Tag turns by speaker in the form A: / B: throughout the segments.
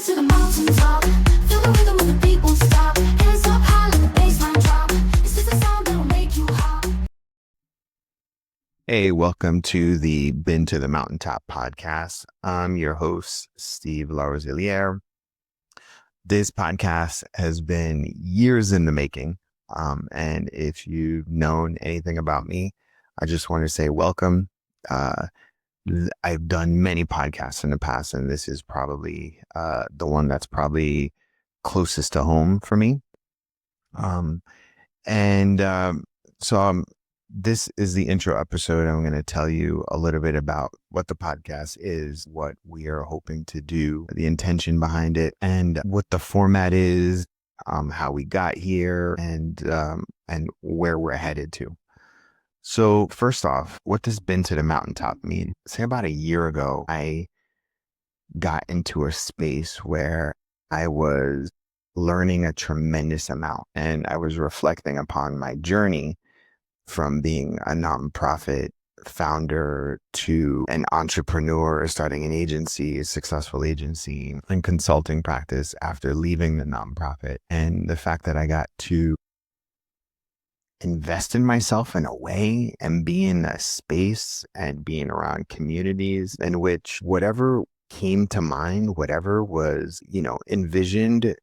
A: to the mountaintop. Feel the rhythm of the beat won't stop. Hands up high, let the bassline drop. It's just a sound that'll make you hop.
B: Hey, welcome to the Been to the Mountaintop podcast. I'm your host, Steve Larosiliere. This podcast has been years in the making. And if you've known anything about me, I just want to say welcome. I've done many podcasts in the past, and this is probably the one that's probably closest to home for me. This is the intro episode. I'm going to tell you a little bit about what the podcast is, what we are hoping to do, the intention behind it, and what the format is, how we got here, and where we're headed to. So first off, what does Been to the Mountaintop mean? Say about a year ago, I got into a space where I was learning a tremendous amount, and I was reflecting upon my journey from being a nonprofit founder to an entrepreneur, starting an agency, a successful agency and consulting practice after leaving the nonprofit. And the fact that I got to invest in myself in a way and be in a space and being around communities in which whatever came to mind, whatever was, envisioned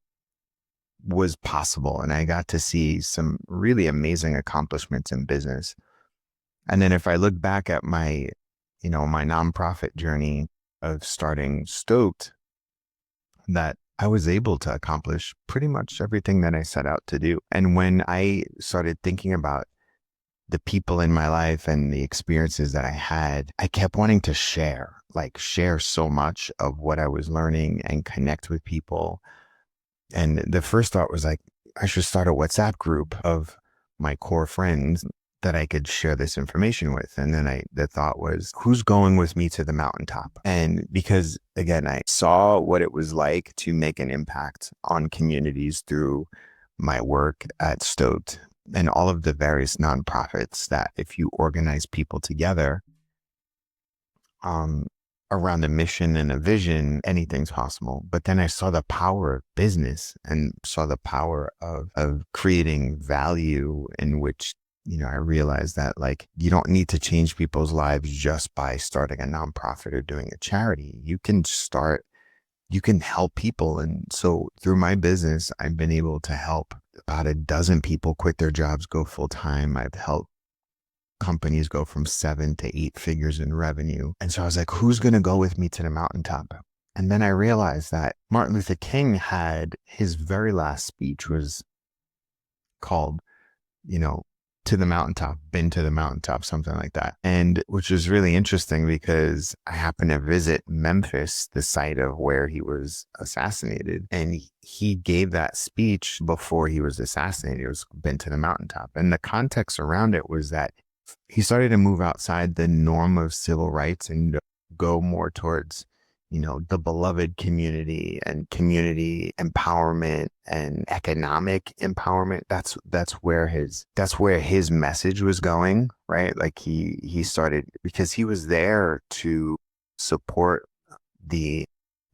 B: was possible. And I got to see some really amazing accomplishments in business. And then if I look back at my nonprofit journey of starting Stoked, that I was able to accomplish pretty much everything that I set out to do. And when I started thinking about the people in my life and the experiences that I had, I kept wanting to share so much of what I was learning and connect with people. And the first thought was I should start a WhatsApp group of my core friends that I could share this information with. And then the thought was, who's going with me to the mountaintop? And because again, I saw what it was like to make an impact on communities through my work at Stoke and all of the various nonprofits that if you organize people together, around a mission and a vision, anything's possible. But then I saw the power of business and saw the power of creating value, in which, I realized that you don't need to change people's lives just by starting a nonprofit or doing a charity. You can help people. And so through my business, I've been able to help about a dozen people quit their jobs, go full time. I've helped companies go from 7 to 8 figures in revenue. And so I was like, who's going to go with me to the mountaintop? And then I realized that Martin Luther King had his very last speech was called, to the mountaintop, been to the mountaintop, something like that. And which was really interesting because I happened to visit Memphis, the site of where he was assassinated. And he gave that speech before he was assassinated. It was been to the mountaintop. And the context around it was that he started to move outside the norm of civil rights and go more towards, the beloved community and community empowerment and economic empowerment. That's where his message was going, right? He started because he was there to support the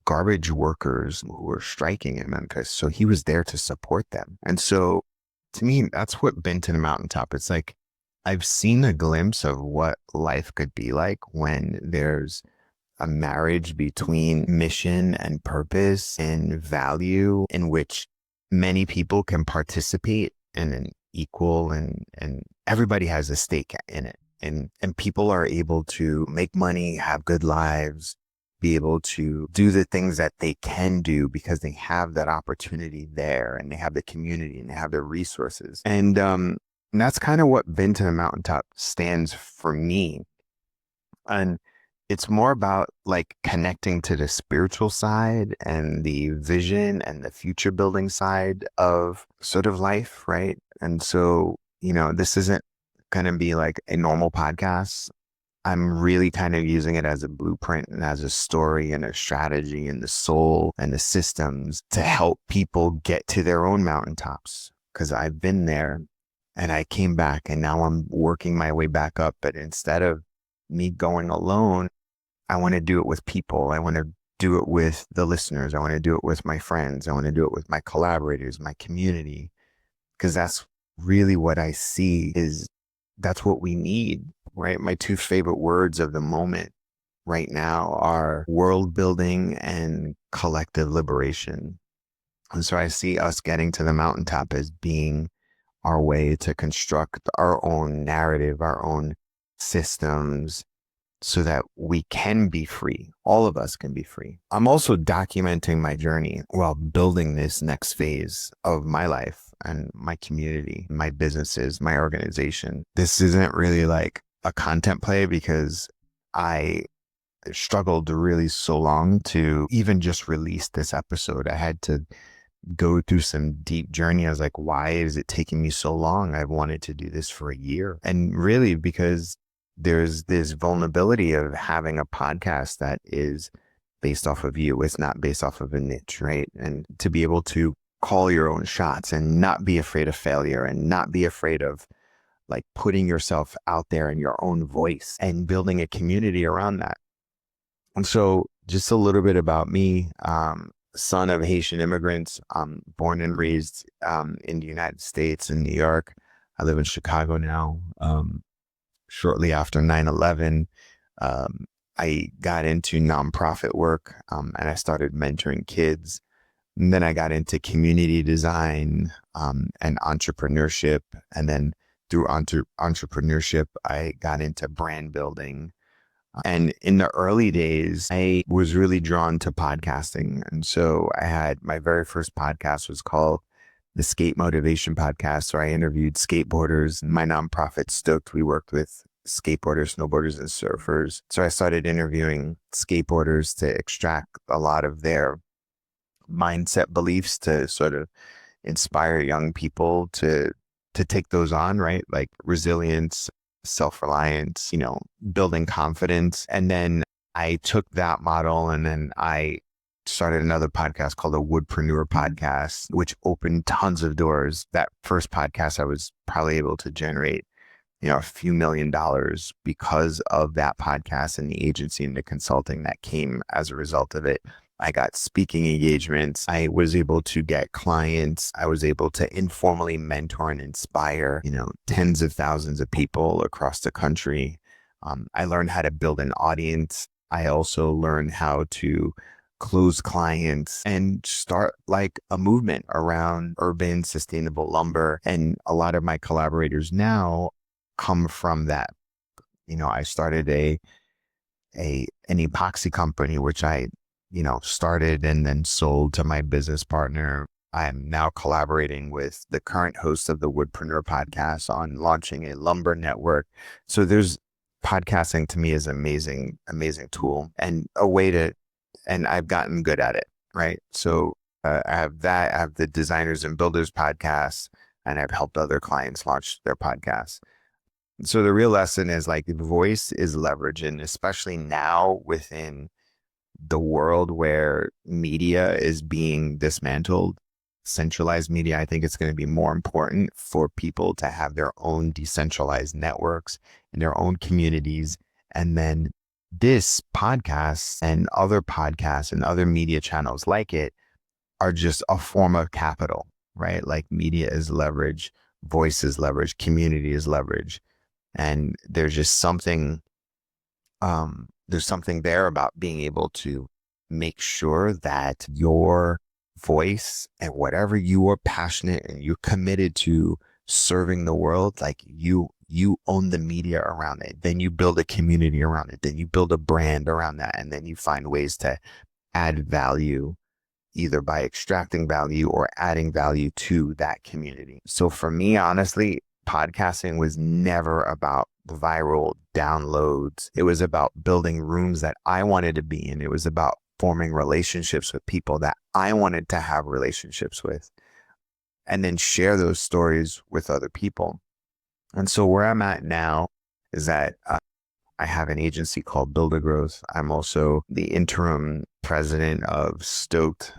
B: garbage workers who were striking in Memphis. So he was there to support them. And so to me, that's what Been to the Mountaintop. It's like, I've seen a glimpse of what life could be like when there's a marriage between mission and purpose and value, in which many people can participate in an equal and everybody has a stake in it. And people are able to make money, have good lives, be able to do the things that they can do because they have that opportunity there and they have the community and they have the resources. And that's kind of what Been to the Mountaintop stands for me. And it's more about connecting to the spiritual side and the vision and the future building side of sort of life, right? And so, this isn't going to be like a normal podcast. I'm really kind of using it as a blueprint and as a story and a strategy and the soul and the systems to help people get to their own mountaintops. Because I've been there and I came back and now I'm working my way back up. But instead of me going alone, I want to do it with people. I want to do it with the listeners. I want to do it with my friends. I want to do it with my collaborators, my community, because that's really what I see is that's what we need, right? My two favorite words of the moment right now are world building and collective liberation. And so I see us getting to the mountaintop as being our way to construct our own narrative, our own systems, so that we can be free. All of us can be free. I'm also documenting my journey while building this next phase of my life and my community, my businesses, my organization. This isn't really like a content play because I struggled really so long to even just release this episode. I had to go through some deep journey. I was like, why is it taking me so long? I've wanted to do this for a year. And really because there's this vulnerability of having a podcast that is based off of you. It's not based off of a niche, right? And to be able to call your own shots and not be afraid of failure and not be afraid of like putting yourself out there in your own voice and building a community around that. And so just a little bit about me, son of Haitian immigrants, born and raised in the United States in New York. I live in Chicago now. Shortly after 9/11, I got into nonprofit work and I started mentoring kids. And then I got into community design and entrepreneurship. And then through entrepreneurship, I got into brand building. And in the early days, I was really drawn to podcasting. And so I had my very first podcast was called the Skate Motivation Podcast, where I interviewed skateboarders. My nonprofit Stoke, we worked with skateboarders, snowboarders, and surfers. So I started interviewing skateboarders to extract a lot of their mindset beliefs to sort of inspire young people to take those on, right? Like resilience, self-reliance, building confidence. And then I took that model and then I started another podcast called the Woodpreneur Podcast, which opened tons of doors. That first podcast, I was probably able to generate, a few $1,000,000 because of that podcast and the agency and the consulting that came as a result of it. I got speaking engagements. I was able to get clients. I was able to informally mentor and inspire, tens of thousands of people across the country. I learned how to build an audience. I also learned how to close clients and start like a movement around urban sustainable lumber. And a lot of my collaborators now come from that. I started an epoxy company, which I started and then sold to my business partner. I'm now collaborating with the current host of the Woodpreneur Podcast on launching a lumber network. So podcasting to me is amazing tool and a way and I've gotten good at it. Right. So I have the Designers and Builders podcast, and I've helped other clients launch their podcasts. So the real lesson is like voice is leverage, and especially now within the world where media is being dismantled, centralized media, I think it's going to be more important for people to have their own decentralized networks and their own communities. And then this podcast and other podcasts and other media channels like it are just a form of capital, right? Like media is leverage, voice is leverage, community is leverage. And there's just something there about being able to make sure that your voice and whatever you are passionate and you're committed to serving the world, like you own the media around it. Then you build a community around it. Then you build a brand around that. And then you find ways to add value, either by extracting value or adding value to that community. So for me, honestly, podcasting was never about viral downloads. It was about building rooms that I wanted to be in. It was about forming relationships with people that I wanted to have relationships with, and then share those stories with other people. And so where I'm at now is that I have an agency called Build a Growth. I'm also the interim president of Stoke,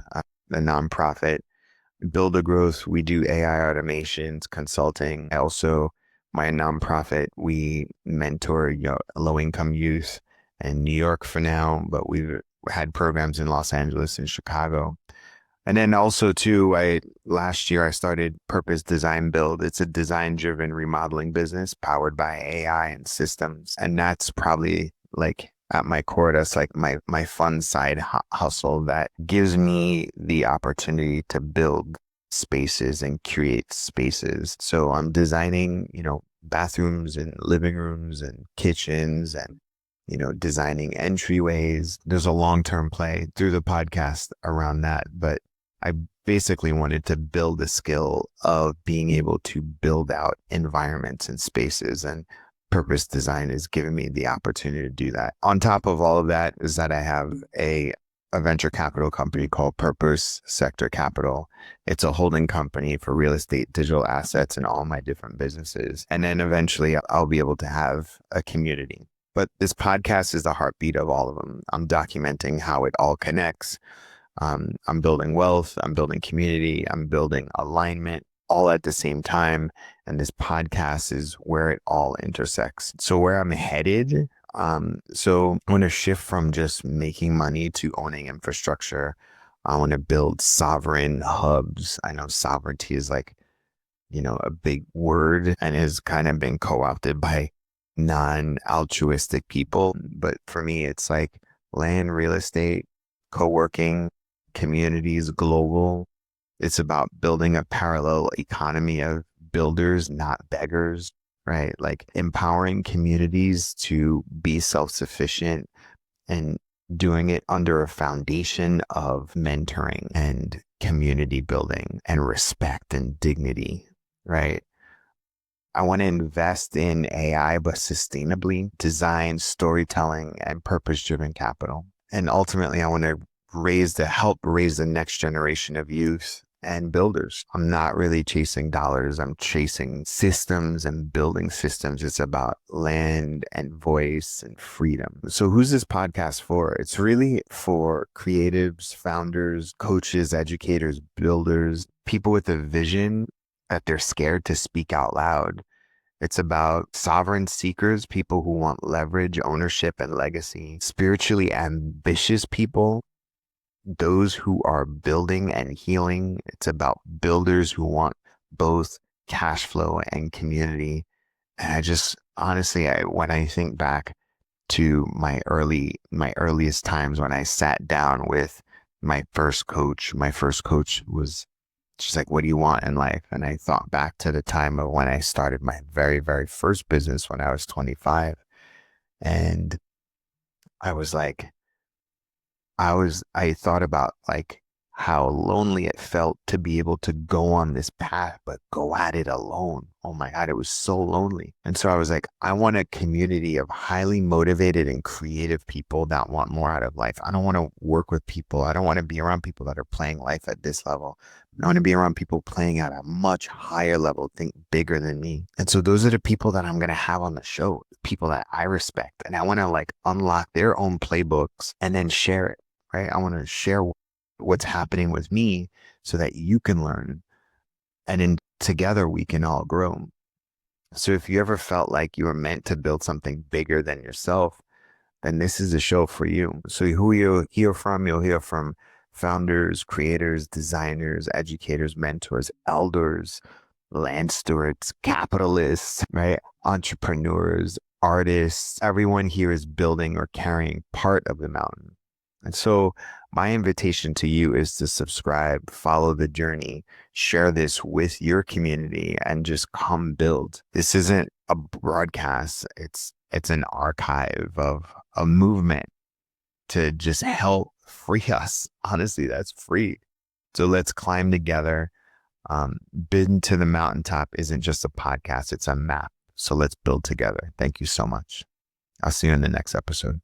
B: the nonprofit. Build a Growth, we do AI automations, consulting. My nonprofit, we mentor low-income youth in New York for now, but we've had programs in Los Angeles and Chicago. And then also too, last year I started Purpose Design Build. It's a design-driven remodeling business powered by AI and systems. And that's probably like at my core, that's like my fun side hustle that gives me the opportunity to build spaces and create spaces. So I'm designing, bathrooms and living rooms and kitchens and designing entryways. There's a long-term play through the podcast around that, but I basically wanted to build the skill of being able to build out environments and spaces, and Purpose Design is giving me the opportunity to do that. On top of all of that is that I have a venture capital company called Purpose Sector Capital. It's a holding company for real estate, digital assets, and all my different businesses. And then eventually I'll be able to have a community. But this podcast is the heartbeat of all of them. I'm documenting how it all connects. I'm building wealth, I'm building community, I'm building alignment all at the same time. And this podcast is where it all intersects. So where I'm headed, so I want to shift from just making money to owning infrastructure. I want to build sovereign hubs. I know sovereignty is like, a big word and has kind of been co-opted by non-altruistic people. But for me, it's like land, real estate, co-working, communities, global. It's about building a parallel economy of builders, not beggars, right? Like empowering communities to be self-sufficient and doing it under a foundation of mentoring and community building and respect and dignity, right? I want to invest in AI, but sustainably, design, storytelling, and purpose-driven capital. And ultimately, I want to help raise the next generation of youth and builders. I'm not really chasing dollars. I'm chasing systems and building systems. It's about land and voice and freedom. So who's this podcast for? It's really for creatives, founders, coaches, educators, builders, people with a vision that they're scared to speak out loud. It's about sovereign seekers, people who want leverage, ownership, and legacy, spiritually ambitious people, those who are building and healing. It's about builders who want both cash flow and community. And I just honestly, when I think back to my earliest times when I sat down with my first coach was, she's like, what do you want in life? And I thought back to the time of when I started my very, very first business when I was 25. And I was like, I thought about like how lonely it felt to be able to go on this path, but go at it alone. Oh my God, it was so lonely. And so I was like, I want a community of highly motivated and creative people that want more out of life. I don't want to work with people. I don't want to be around people that are playing life at this level. I want to be around people playing at a much higher level, think bigger than me. And so those are the people that I'm going to have on the show, people that I respect. And I want to like unlock their own playbooks and then share it, right? I want to share what's happening with me so that you can learn. And then together we can all grow. So if you ever felt like you were meant to build something bigger than yourself, then this is a show for you. So who you'll hear from founders, creators, designers, educators, mentors, elders, land stewards, capitalists, right? Entrepreneurs, artists. Everyone here is building or carrying part of the mountain. And so my invitation to you is to subscribe, follow the journey, share this with your community, and just come build. This isn't a broadcast. It's an archive of a movement to just help free us. Honestly, that's free. So let's climb together. Been to the Mountaintop isn't just a podcast, it's a map. So let's build together. Thank you so much. I'll see you in the next episode.